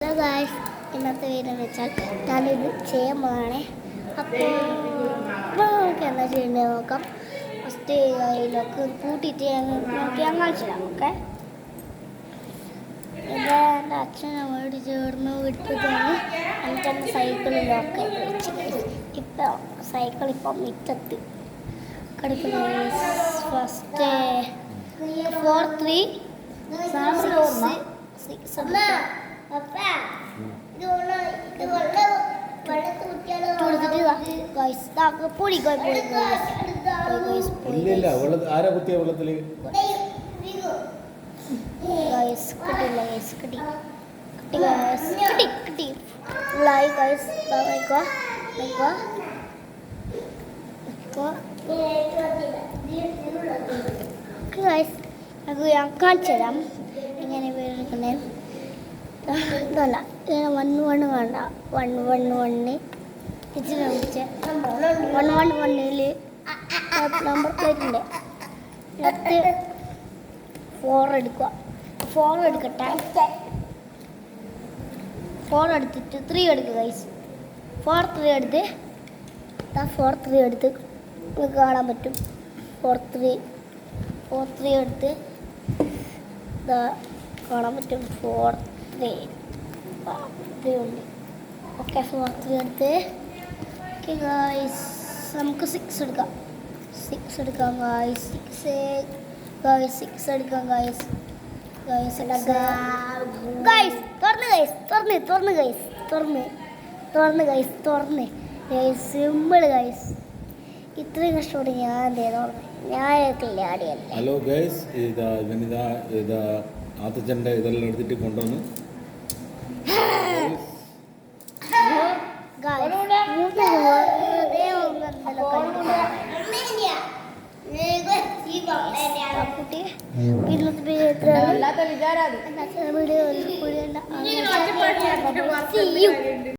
Hello guys, ഇന്നത്തെ video എന്ന് വെച്ചാൽ ഞാനിത് ചെയ്യാൻ പോവാണേ. അപ്പോൾ നമുക്ക് എന്താ ചെയ്യേണ്ടത് നോക്കാം. ഫസ്റ്റ് കയ്യിലൊക്കെ കൂട്ടിയിട്ട് ഞാൻ കാണിച്ചു തരാം. ഓക്കെ, ഇത് എൻ്റെ അച്ഛനെ വേണ്ടി ചേർന്ന് വിട്ടതാണ്. എന്നിട്ട് സൈക്കിളിലൊക്കെ വെച്ച് ഇപ്പോൾ സൈക്കിൾ മിറ്റത്ത് കിടക്കുന്നത്. ഫസ്റ്റ് 4 3 6 ഞാൻ കാണിച്ചു തരാം ഇങ്ങനെ വീണിരിക്കുന്നത്. ഇതല്ല, ഇങ്ങനെ 1 1 വേണ്ട, 1 1 1 ഇച്ചിരി വിളിച്ച് 1 1 1 നമ്പർ പ്ലേറ്റ് ഉണ്ട്. എന്നിട്ട് 4 എടുക്കുക. 4 എടുക്കട്ടെ. 4 എടുത്തിട്ട് 3 എടുക്കുക ഗൈസ്. 4 3 എടുത്ത് 4 3 എടുത്ത് നിങ്ങൾക്ക് കാണാൻ പറ്റും. 4 3 എടുത്ത് കാണാൻ പറ്റും. 4 3 ഉണ്ട്. ഓക്കെ, 4 3 എടുത്ത് ഓക്കെ ഗായ്സ്, നമുക്ക് 6 എടുക്കാം. 6 എടുക്കാം ഗായ്സ്. 6 എടുക്കാം ഗായ്സ്. Simple guys. ഇത്രയും കഷ്ടപ്പെട്ട് ഞാൻ ഞാനില്ല ആടിയല്ല. ഹലോ ഗൈസ്, ഇതാ ആത്തച്ചൻ്റെ ഇതെല്ലാം എടുത്തിട്ട് കൊണ്ടുവന്ന് ഇന്നത്തെ വീഡിയോ